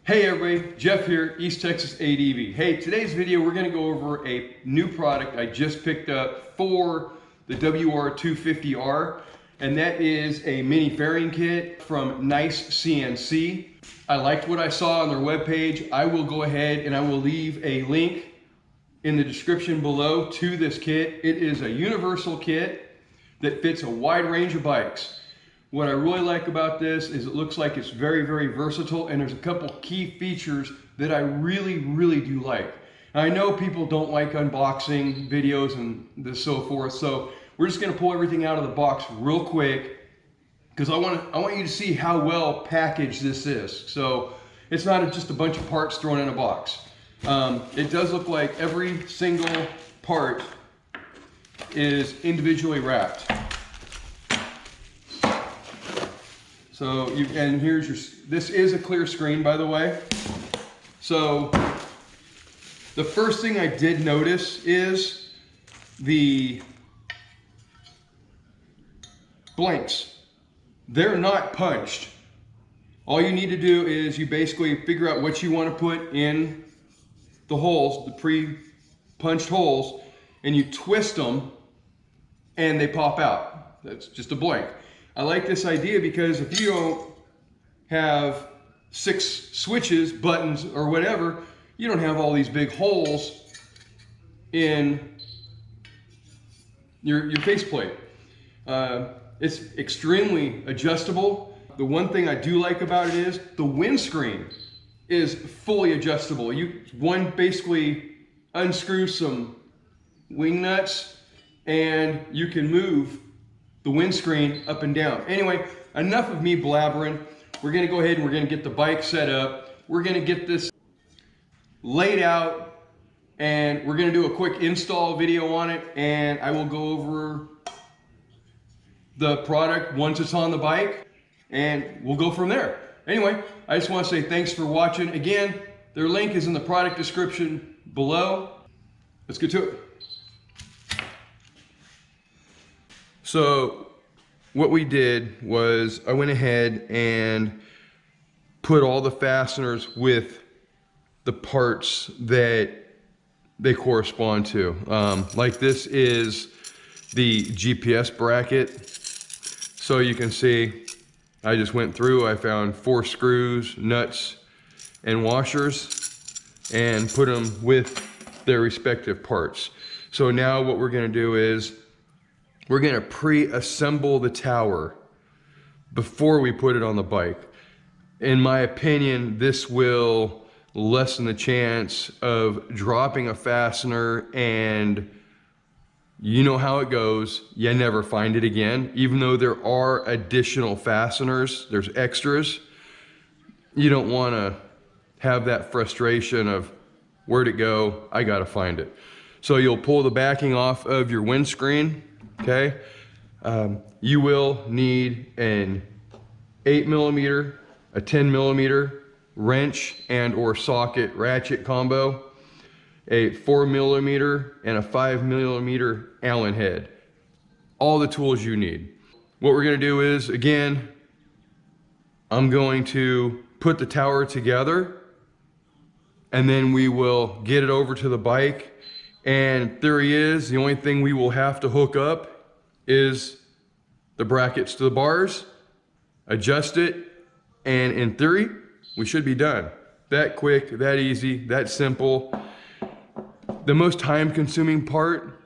Hey everybody, Jeff here, East Texas ADV. Hey, today's video we're going to go over a new product I just picked up for the WR250R, and that is a mini fairing kit from Nicecnc. I liked what I saw on their webpage. I will go ahead and I will leave a link in the description below to this kit. It is a universal kit that fits a wide range of bikes. What I really like about this is it looks like it's very, very versatile, and there's a couple key features that I really do like. Now, I know people don't like unboxing videos and so forth, so we're just gonna pull everything out of the box real quick because I want you to see how well packaged this is. So it's not just a bunch of parts thrown in a box. It does look like every single part is individually wrapped. So and here's your, this is a clear screen, by the way. So the first thing I did notice is the blanks. They're not punched. All you need to do is you basically figure out what you want to put in the holes, the pre-punched holes, and you twist them and they pop out. That's just a blank. I like this idea because if you don't have 6 switches, buttons, or whatever, you don't have all these big holes in your faceplate. It's extremely adjustable. The one thing I do like about it is the windscreen is fully adjustable. One basically unscrews some wing nuts and you can move the windscreen up and down. Anyway, enough of me blabbering. We're gonna go ahead and we're gonna get the bike set up. We're gonna get this laid out and we're gonna do a quick install video on it, and I will go over the product once it's on the bike and we'll go from there. Anyway, I just wanna say thanks for watching. Again, their link is in the product description below. Let's get to it. So what we did was I went ahead and put all the fasteners with the parts that they correspond to. Like this is the GPS bracket. So you can see I just went through, I found 4 screws, nuts, and washers and put them with their respective parts. So now what we're gonna do is we're gonna pre-assemble the tower before we put it on the bike. In my opinion, this will lessen the chance of dropping a fastener, and you know how it goes, you never find it again. Even though there are additional fasteners, there's extras, you don't wanna have that frustration of where'd it go, I gotta find it. So you'll pull the backing off of your windscreen. Okay, you will need an 8mm, a 10mm wrench and or socket ratchet combo, a 4mm and a 5mm Allen head. All the tools you need. What we're gonna do is, again, I'm going to put the tower together and then we will get it over to the bike. And theory is the only thing we will have to hook up is the brackets to the bars, adjust it, and in theory, we should be done. That quick, that easy, that simple. The most time-consuming part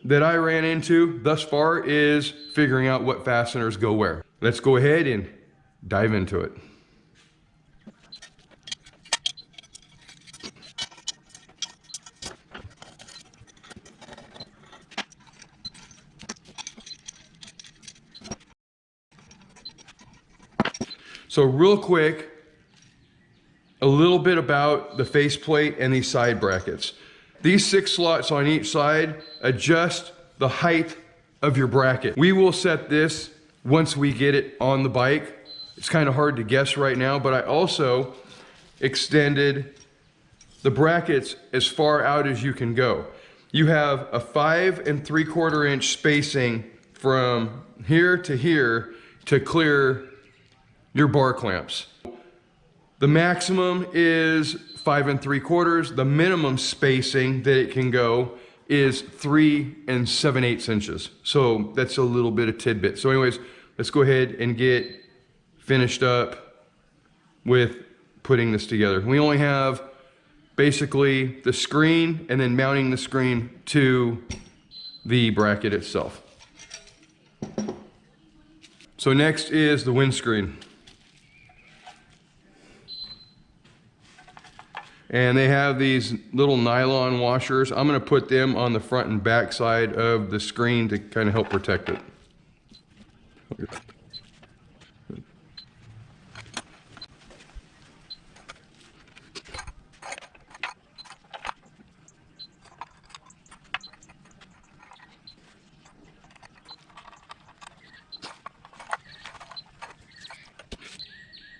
that I ran into thus far is figuring out what fasteners go where. Let's go ahead and dive into it. So real quick, a little bit about the faceplate and these side brackets. These 6 slots on each side adjust the height of your bracket. We will set this once we get it on the bike. It's kind of hard to guess right now, but I also extended the brackets as far out as you can go. You have a 5 3/4 inch spacing from here to clear your bar clamps. The maximum is 5 3/4. The minimum spacing that it can go is 3 7/8 inches. So that's a little bit of tidbit. So anyways, let's go ahead and get finished up with putting this together. We only have basically the screen and then mounting the screen to the bracket itself. So next is the windscreen. And they have these little nylon washers. I'm gonna put them on the front and back side of the screen to kind of help protect it.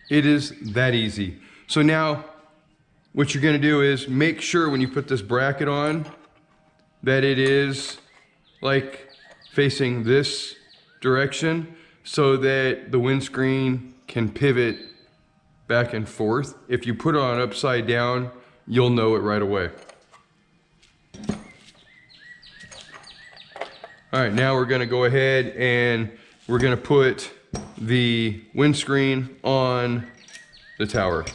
It is that easy. So now, what you're gonna do is make sure when you put this bracket on that it is like facing this direction so that the windscreen can pivot back and forth. If you put it on upside down, you'll know it right away. All right, now we're gonna go ahead and we're gonna put the windscreen on the tower.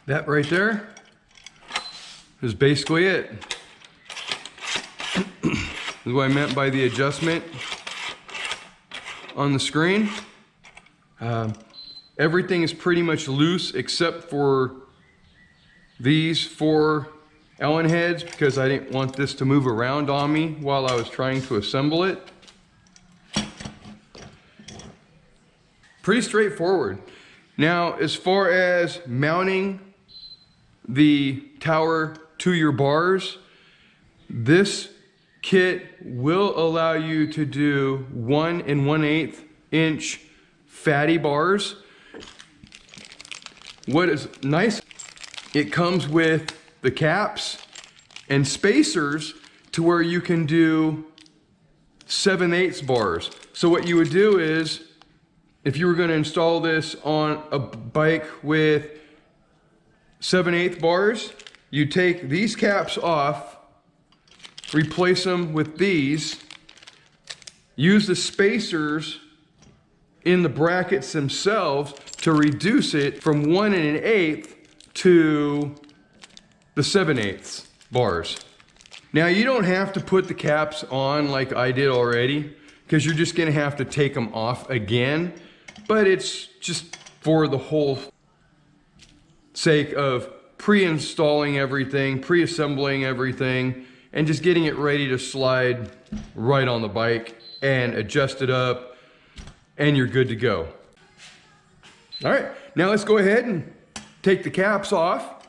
That right there is basically it. This is what I meant by the adjustment on the screen. Everything is pretty much loose except for these 4 Allen heads because I didn't want this to move around on me while I was trying to assemble it. Pretty straightforward. Now, as far as mounting the tower to your bars, this kit will allow you to do 1 1/8 inch fatty bars. What is nice, it comes with the caps and spacers to where you can do 7/8 bars. So what you would do is, if you were going to install this on a bike with 7/8 bars, you take these caps off, replace them with these, use the spacers in the brackets themselves to reduce it from 1 1/8 to the 7/8 bars. Now you don't have to put the caps on like I did already because you're just gonna have to take them off again, but it's just for the whole sake of pre-installing everything, pre-assembling everything, and just getting it ready to slide right on the bike and adjust it up, and you're good to go. All right, now let's go ahead and take the caps off,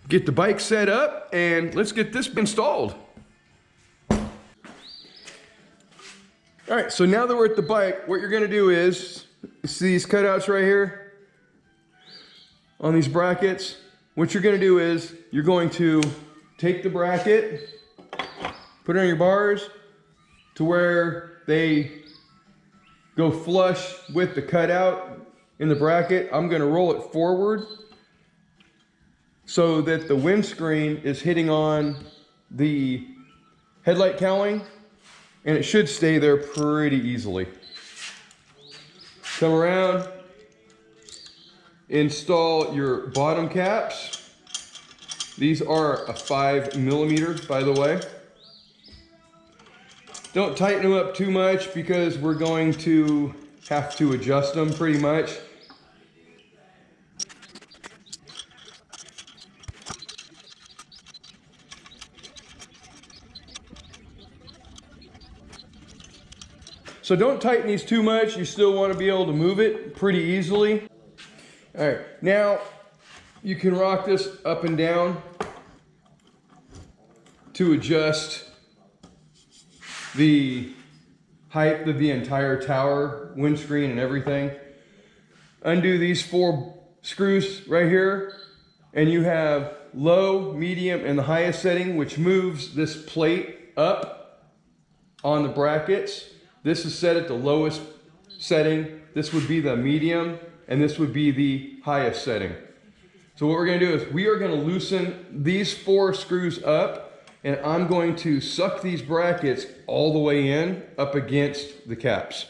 get the bike set up, and let's get this installed. All right, so now that we're at the bike, what you're gonna do is, see these cutouts right here on these brackets? What you're gonna do is, you're going to take the bracket, put it on your bars to where they go flush with the cutout in the bracket. I'm gonna roll it forward so that the windscreen is hitting on the headlight cowling, and it should stay there pretty easily. Come around, install your bottom caps. These are a 5mm, by the way. Don't tighten them up too much because we're going to have to adjust them pretty much. So don't tighten these too much. You still want to be able to move it pretty easily. All right, now you can rock this up and down to adjust the height of the entire tower, windscreen and everything. Undo these 4 screws right here, and you have low, medium, and the highest setting, which moves this plate up on the brackets. This is set at the lowest setting. This would be the medium, and this would be the highest setting. So what we're gonna do is we are gonna loosen these 4 screws up, and I'm going to suck these brackets all the way in up against the caps.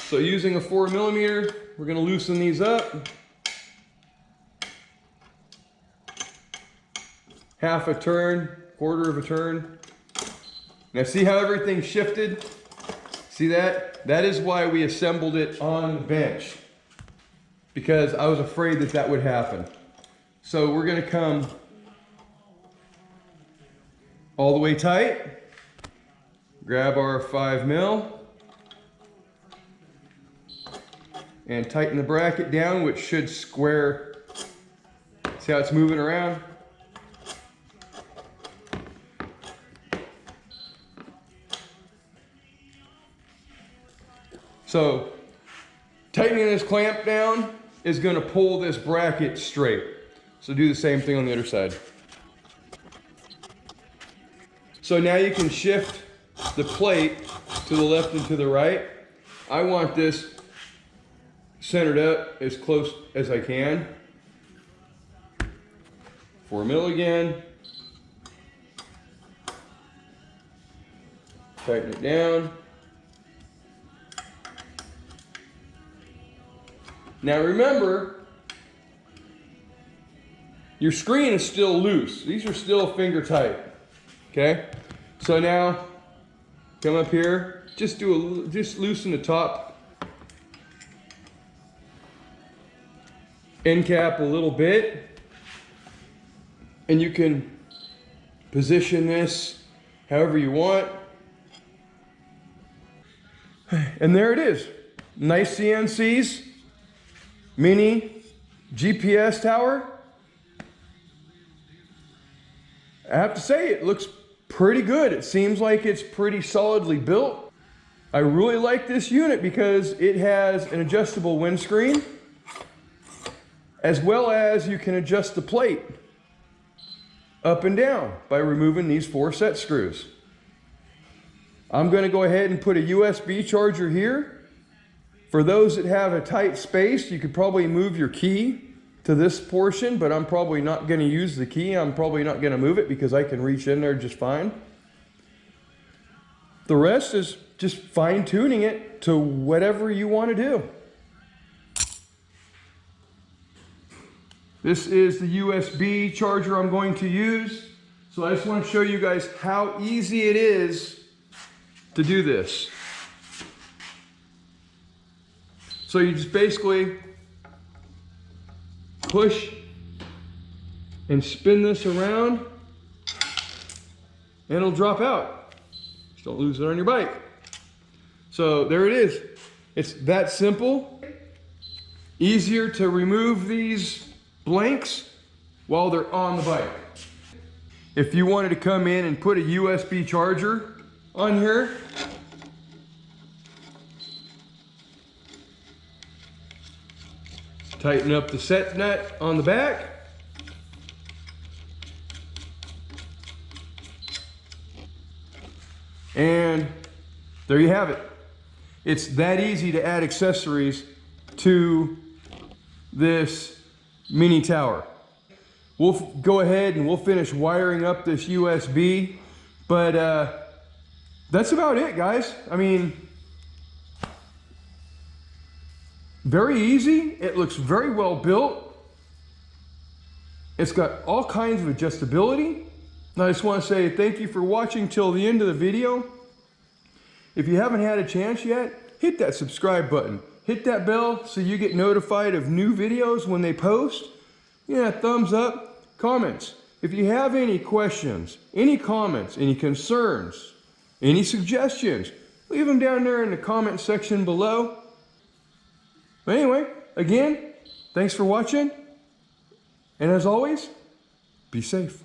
So using a 4mm, we're gonna loosen these up. Half a turn, quarter of a turn. Now see how everything shifted? See that? That is why we assembled it on the bench, because I was afraid that that would happen. So we're gonna come all the way tight, grab our 5mm, and tighten the bracket down, which should square. See how it's moving around? So tightening this clamp down is going to pull this bracket straight. So do the same thing on the other side. So now you can shift the plate to the left and to the right. I want this centered up as close as I can. 4mm again. Tighten it down. Now remember, your screen is still loose. These are still finger tight, okay? So now, come up here, just loosen the top end cap a little bit, and you can position this however you want. And there it is, Nicecnc's mini GPS tower. I have to say, it looks pretty good. It seems like it's pretty solidly built. I really like this unit because it has an adjustable windscreen, as well as you can adjust the plate up and down by removing these 4 set screws. I'm going to go ahead and put a USB charger here. For those that have a tight space, you could probably move your key to this portion, but I'm probably not going to use the key. I'm probably not going to move it because I can reach in there just fine. The rest is just fine tuning it to whatever you want to do. This is the USB charger I'm going to use. So I just want to show you guys how easy it is to do this. So you just basically push and spin this around, and it'll drop out. Just don't lose it on your bike. So there it is. It's that simple. Easier to remove these blanks while they're on the bike. If you wanted to come in and put a USB charger on here, tighten up the set nut on the back. And there you have it. It's that easy to add accessories to this mini tower. We'll go ahead and we'll finish wiring up this USB, but that's about it, guys. I mean, very easy. It looks very well built. It's got all kinds of adjustability. And I just want to say thank you for watching till the end of the video. If you haven't had a chance yet, hit that subscribe button. Hit that bell so you get notified of new videos when they post. Yeah, thumbs up, comments. If you have any questions, any comments, any concerns, any suggestions, leave them down there in the comment section below. But anyway, again, thanks for watching. And as always, be safe.